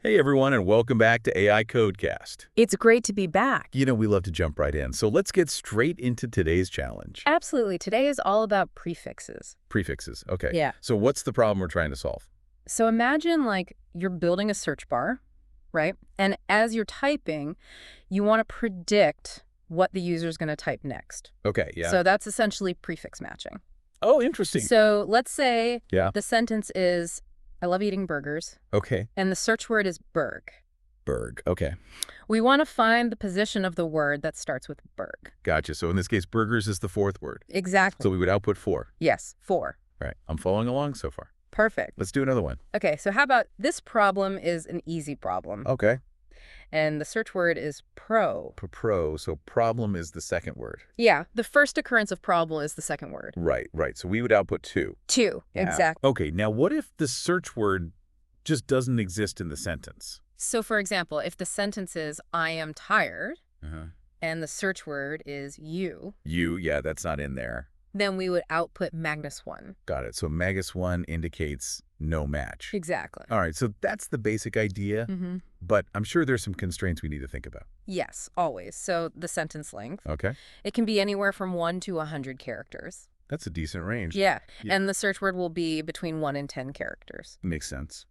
Hey everyone, and welcome back to AI.Code.Cast. It's great to be back. We love to jump right in, so let's get straight into today's challenge. Absolutely. Today is all about prefixes. Prefixes, okay. Yeah. So what's the problem we're trying to solve? So imagine like you're building a search bar, right? And as you're typing, you want to predict what the user's going to type next. Okay, yeah. So that's essentially prefix matching. Oh, interesting. So let's say Yeah. the sentence is, I love eating burgers, Okay. and the search word is burg. Berg, okay. We want to find the position of the word that starts with burg. Gotcha. So in this case, burgers is the fourth word. Exactly. So we would output 4. Yes, 4. Right. I'm following along so far. Perfect. Let's do another one. Okay, so how about this problem is an easy problem. Okay. And the search word is pro. Pro, so problem is the second word. Yeah, the first occurrence of problem is the second word. Right. So we would output 2. 2, Yeah. exactly. Okay, now what if the search word just doesn't exist in the sentence? So for example, if the sentence is, I am tired, Uh-huh. and the search word is you, Yeah, that's not in there. then we would output -1. Got it. So -1 indicates no match. Exactly. All right, so that's the basic idea, Mm-hmm. but I'm sure there's some constraints we need to think about. Yes, always. So the sentence length, Okay, it can be anywhere from 1 to 100 characters. that's a decent range. Yeah, Yeah. and the search word will be between 1 and 10 characters. Makes sense.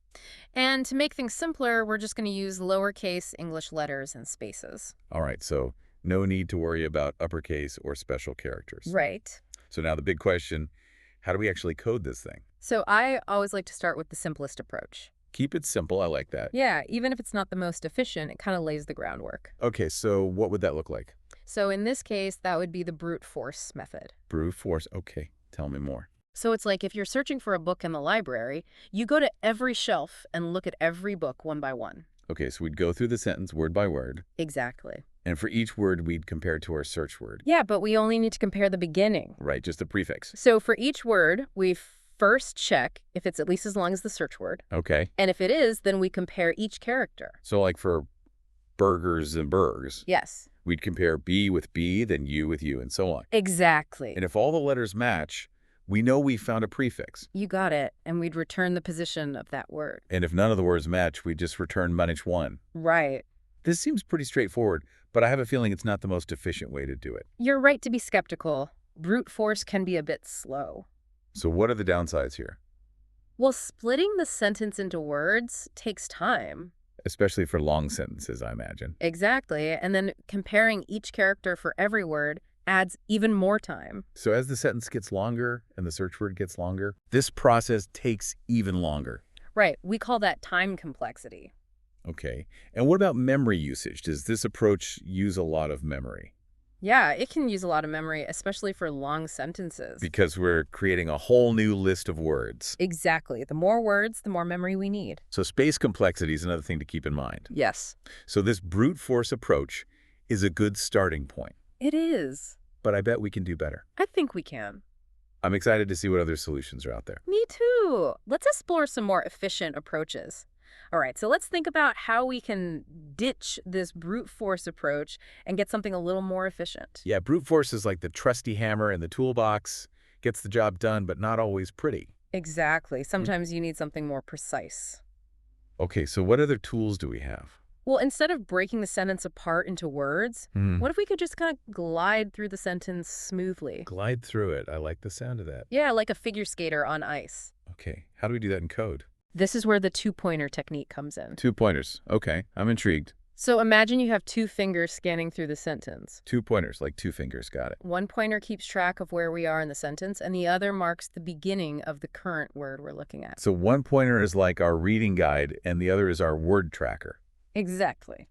And to make things simpler, we're just going to use lowercase English letters and spaces. All right, so no need to worry about uppercase or special characters. Right. So now the big question, how do we actually code this thing? So I always like to start with the simplest approach. Keep it simple, I like that. Yeah, even if it's not the most efficient, it kind of lays the groundwork. Okay, so what would that look like? So in this case, that would be the brute force method. Brute force, okay, tell me more. So it's like if you're searching for a book in the library, you go to every shelf and look at every book one by one. Okay, so we'd go through the sentence word by word, Exactly. and for each word, we'd compare it to our search word. Yeah, but we only need to compare the beginning. Right, just the prefix. So for each word, we first check if it's at least as long as the search word. Okay, And if it is, then we compare each character. so like for burgers and burgers, Yes. we'd compare B with B, then U with U, and so on. Exactly. And if all the letters match, we know we found a prefix. You got it. And we'd return the position of that word. And if none of the words match, we just return -1. Right. This seems pretty straightforward, but I have a feeling it's not the most efficient way to do it. You're right to be skeptical. Brute force can be a bit slow. So what are the downsides here? Well, splitting the sentence into words takes time. Especially for long sentences, I imagine. Exactly. And then comparing each character for every word adds even more time. So as the sentence gets longer and the search word gets longer, this process takes even longer. Right. We call that time complexity. Okay. And what about memory usage? Does this approach use a lot of memory? Yeah, it can use a lot of memory, especially for long sentences. Because we're creating a whole new list of words. Exactly. The more words, the more memory we need. So space complexity is another thing to keep in mind. Yes. So this brute force approach is a good starting point, It is. but I bet we can do better. I think we can. I'm excited to see what other solutions are out there. Me too. Let's explore some more efficient approaches. All right, so let's think about how we can ditch this brute force approach and get something a little more efficient. Yeah, brute force is like the trusty hammer in the toolbox, gets the job done, but not always pretty. Exactly. Sometimes you need something more precise. Okay, so what other tools do we have? Well, instead of breaking the sentence apart into words, what if we could just kind of glide through the sentence smoothly? Glide through it. I like the sound of that. Yeah, like a figure skater on ice. Okay, how do we do that in code? This is where the two-pointer technique comes in. 2 pointers. Okay, I'm intrigued. So imagine you have 2 fingers scanning through the sentence. 2 pointers, like 2 fingers. Got it. One pointer keeps track of where we are in the sentence, and the other marks the beginning of the current word we're looking at. So one pointer is like our reading guide, and the other is our word tracker. Exactly.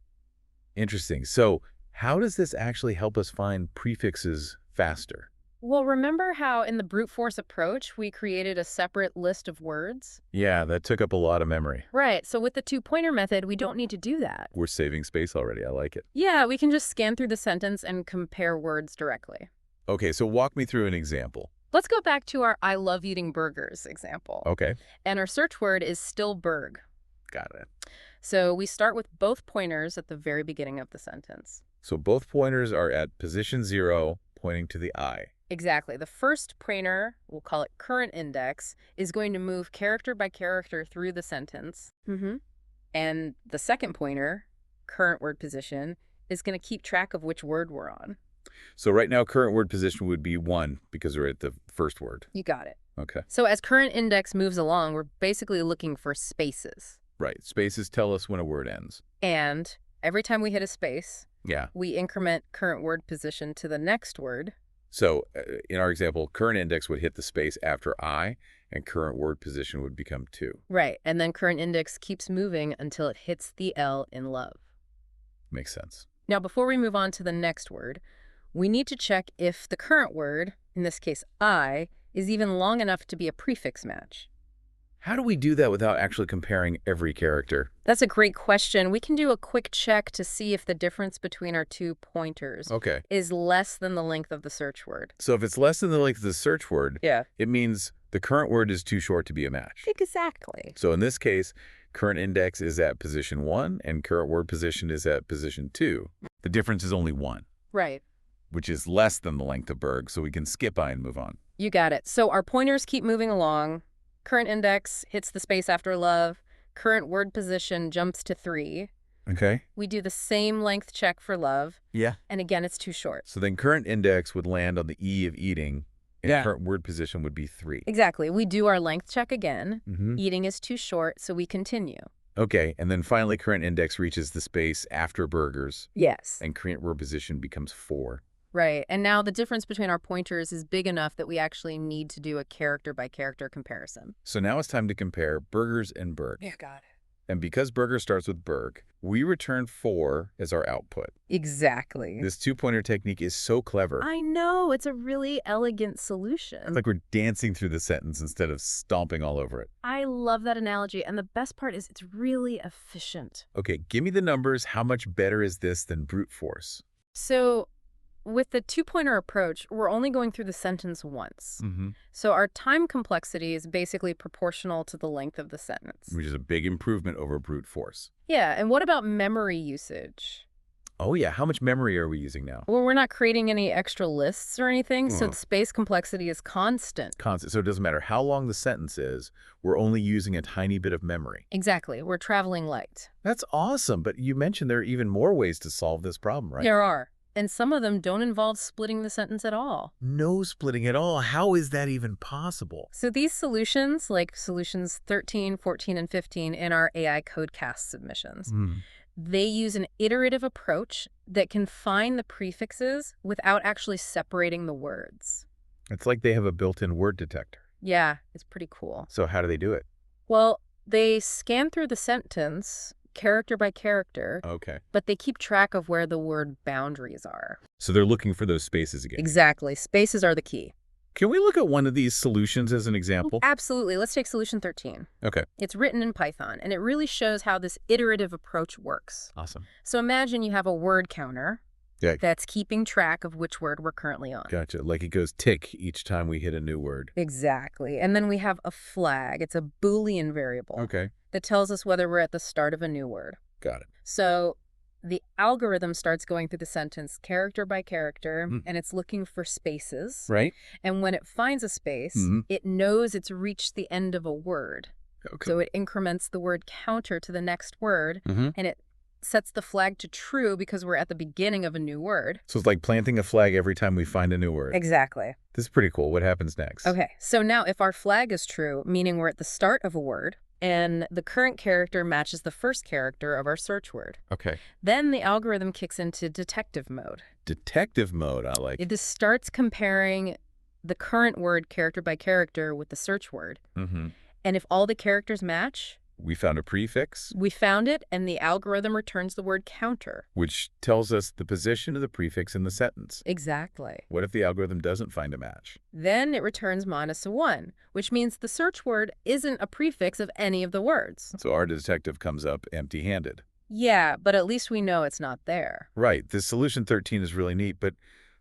Interesting. So how does this actually help us find prefixes faster? Well, remember how in the brute force approach, we created a separate list of words? Yeah, that took up a lot of memory. Right, so with the two-pointer method, we don't need to do that. We're saving space already. I like it. Yeah, we can just scan through the sentence and compare words directly. Okay, so walk me through an example. Let's go back to our I love eating burgers example. Okay, And our search word is still burg. got it. So we start with both pointers at the very beginning of the sentence. So both pointers are at position 0, pointing to the I. Exactly. The first pointer, we'll call it current index, is going to move character by character through the sentence. And the second pointer, current word position, is going to keep track of which word we're on. So right now, current word position would be 1 because we're at the first word. You got it. Okay. So as current index moves along, we're basically looking for spaces. Right. Spaces tell us when a word ends. And every time we hit a space, Yeah. we increment current word position to the next word. So in our example, current index would hit the space after I, and current word position would become 2. Right. And then current index keeps moving until it hits the L in love. Makes sense. Now, before we move on to the next word, we need to check if the current word, in this case I, is even long enough to be a prefix match. How do we do that without actually comparing every character? That's a great question. We can do a quick check to see if the difference between our 2 pointers Okay. is less than the length of the search word. So if it's less than the length of the search word, Yeah. it means the current word is too short to be a match. Exactly. So in this case, current index is at position 1 and current word position is at position 2. The difference is only 1, Right. which is less than the length of Berg, so we can skip I and move on. You got it. So our pointers keep moving along. Current index hits the space after love. Current word position jumps to 3. Okay. We do the same length check for love. Yeah. And again, it's too short. So then current index would land on the E of eating, and Yeah. current word position would be 3. Exactly. We do our length check again. Mm-hmm. Eating is too short, so we continue. Okay, and then finally current index reaches the space after burgers, Yes. and current word position becomes 4. Right. And now the difference between our pointers is big enough that we actually need to do a character-by-character comparison. So now it's time to compare burgers and Berg. Yeah, got it. And because burger starts with Berg, we return 4 as our output. Exactly. This 2-pointer technique is so clever. I know. It's a really elegant solution. It's like we're dancing through the sentence instead of stomping all over it. I love that analogy. And the best part is it's really efficient. Okay, give me the numbers. How much better is this than brute force? So with the 2-pointer approach, we're only going through the sentence once. Mm-hmm. So our time complexity is basically proportional to the length of the sentence. Which is a big improvement over brute force. Yeah, and what about memory usage? Oh yeah, how much memory are we using now? Well, we're not creating any extra lists or anything, so the space complexity is constant. Constant. So it doesn't matter how long the sentence is, we're only using a tiny bit of memory. Exactly. We're traveling light. That's awesome, but you mentioned there are even more ways to solve this problem, right? There are. And some of them don't involve splitting the sentence at all. No splitting at all. How is that even possible? So these solutions, like solutions 13, 14, and 15 in our AI.Code.Cast submissions, they use an iterative approach that can find the prefixes without actually separating the words. It's like they have a built-in word detector. Yeah, it's pretty cool. So how do they do it? Well, they scan through the sentence character by character, Okay. but they keep track of where the word boundaries are. So they're looking for those spaces again. Exactly. Spaces are the key. Can we look at one of these solutions as an example? Absolutely. Let's take solution 13. Okay. It's written in Python, and it really shows how this iterative approach works. Awesome. So imagine you have a word counter Yeah. that's keeping track of which word we're currently on. Gotcha. Like it goes tick each time we hit a new word. Exactly. And then we have a flag. It's a Boolean variable Okay. that tells us whether we're at the start of a new word. Got it. So the algorithm starts going through the sentence character by character, and it's looking for spaces. Right? And when it finds a space, it knows it's reached the end of a word. Okay. So it increments the word counter to the next word, and it sets the flag to true because we're at the beginning of a new word. So it's like planting a flag every time we find a new word. Exactly. This is pretty cool. What happens next? Okay, so now if our flag is true, meaning we're at the start of a word, and the current character matches the first character of our search word, Okay. then the algorithm kicks into detective mode. Detective mode, I like. It starts comparing the current word character by character with the search word. And if all the characters match, We found a prefix, we found it, and the algorithm returns the word counter. which tells us the position of the prefix in the sentence. Exactly. What if the algorithm doesn't find a match? Then it returns -1, which means the search word isn't a prefix of any of the words. So our detective comes up empty-handed. Yeah, but at least we know it's not there. Right. This solution 13 is really neat, but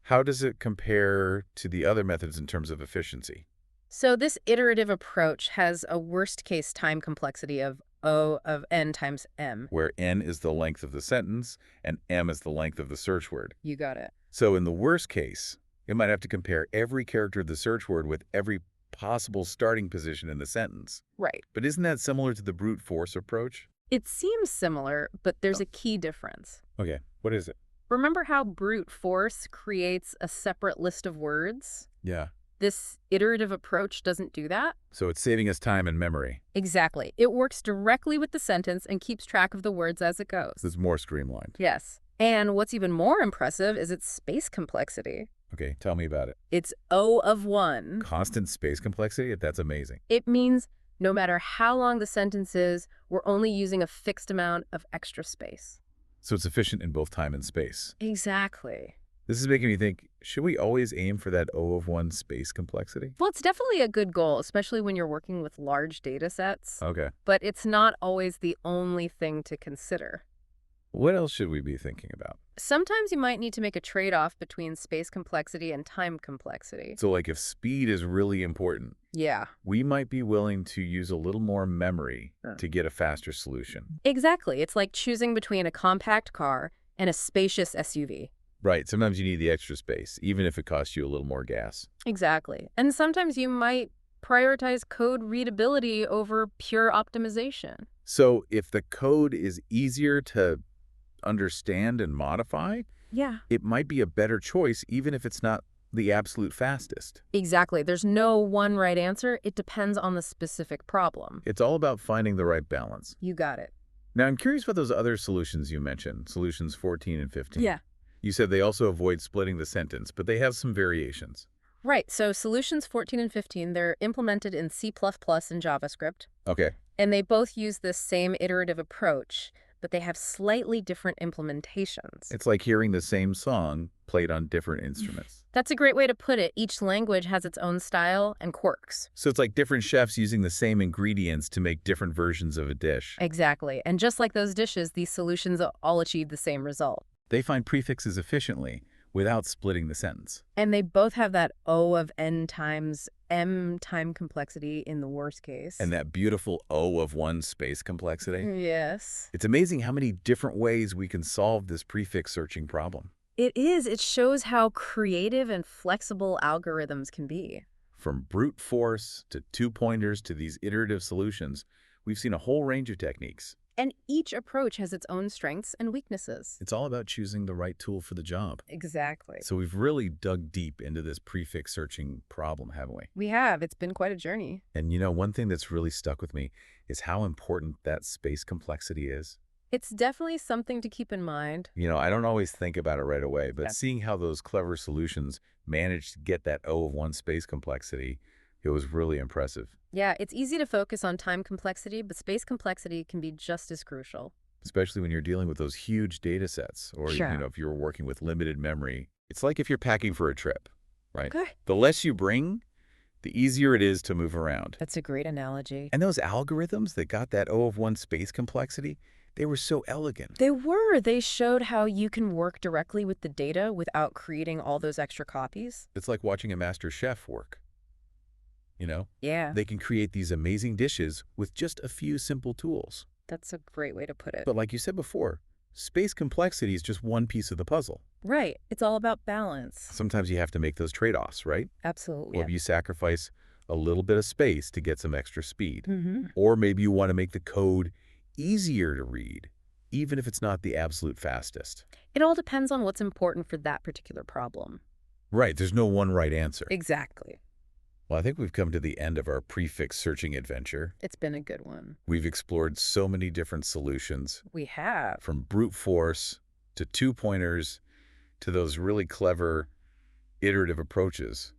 how does it compare to the other methods in terms of efficiency? So this iterative approach has a worst-case time complexity of O of n times m. Where n is the length of the sentence and m is the length of the search word. You got it. So in the worst case, it might have to compare every character of the search word with every possible starting position in the sentence. Right. But isn't that similar to the brute force approach? It seems similar, but there's a key difference. Okay, what is it? Remember how brute force creates a separate list of words? Yeah. This iterative approach doesn't do that? So it's saving us time and memory. Exactly. It works directly with the sentence and keeps track of the words as it goes. It's more streamlined. Yes. And what's even more impressive is its space complexity. Okay, tell me about it. It's O of 1. Constant space complexity? That's amazing. It means no matter how long the sentence is, we're only using a fixed amount of extra space. So it's efficient in both time and space. Exactly. This is making me think, should we always aim for that O of 1 space complexity? Well, it's definitely a good goal, especially when you're working with large data sets. Okay. But it's not always the only thing to consider. What else should we be thinking about? Sometimes you might need to make a trade-off between space complexity and time complexity. So like if speed is really important, Yeah. we might be willing to use a little more memory to get a faster solution. Exactly. It's like choosing between a compact car and a spacious SUV. Right. Sometimes you need the extra space, even if it costs you a little more gas. Exactly. And sometimes you might prioritize code readability over pure optimization. So if the code is easier to understand and modify, Yeah. it might be a better choice, even if it's not the absolute fastest. Exactly. There's no one right answer. It depends on the specific problem. It's all about finding the right balance. You got it. Now, I'm curious about those other solutions you mentioned, solutions 14 and 15. Yeah. You said they also avoid splitting the sentence, but they have some variations. Right. So solutions 14 and 15, they're implemented in C++ and JavaScript. Okay. And they both use this same iterative approach, but they have slightly different implementations. It's like hearing the same song played on different instruments. That's a great way to put it. Each language has its own style and quirks. So it's like different chefs using the same ingredients to make different versions of a dish. Exactly. And just like those dishes, these solutions all achieve the same result. They find prefixes efficiently without splitting the sentence. And they both have that O of n times m time complexity in the worst case. And that beautiful O of 1 space complexity. Yes. It's amazing how many different ways we can solve this prefix searching problem. It is. It shows how creative and flexible algorithms can be. From brute force to two-pointers to these iterative solutions, we've seen a whole range of techniques. And each approach has its own strengths and weaknesses. It's all about choosing the right tool for the job. Exactly. So we've really dug deep into this prefix searching problem, haven't we? We have. It's been quite a journey. And you know, one thing that's really stuck with me is how important that space complexity is. It's definitely something to keep in mind. You know, I don't always think about it right away, but Yeah. seeing how those clever solutions managed to get that O of 1 space complexity, it was really impressive. Yeah, it's easy to focus on time complexity, but space complexity can be just as crucial. Especially when you're dealing with those huge data sets or, Sure. you know, if you're working with limited memory. It's like if you're packing for a trip, right? Okay. The less you bring, the easier it is to move around. That's a great analogy. And those algorithms that got that O of 1 space complexity, they were so elegant. They were. They showed how you can work directly with the data without creating all those extra copies. It's like watching a master chef work. You know, Yeah, they can create these amazing dishes with just a few simple tools. that's a great way to put it. But like you said before, space complexity is just one piece of the puzzle. Right. It's all about balance. Sometimes you have to make those trade-offs, right? Absolutely. Or you sacrifice a little bit of space to get some extra speed. Mm-hmm. Or maybe you want to make the code easier to read, even if it's not the absolute fastest. It all depends on what's important for that particular problem. Right, there's no one right answer. Exactly. Well, I think we've come to the end of our prefix searching adventure. It's been a good one. We've explored so many different solutions, We have. from brute force to two-pointers to those really clever iterative approaches.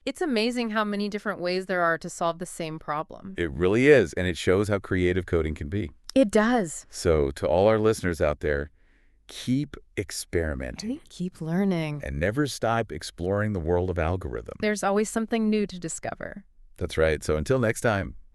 It's amazing how many different ways there are to solve the same problem. It really is, and it shows how creative coding can be. It does. So to all our listeners out there, keep experimenting Keep learning. and never stop exploring the world of algorithm. There's always something new to discover. That's right. So until next time.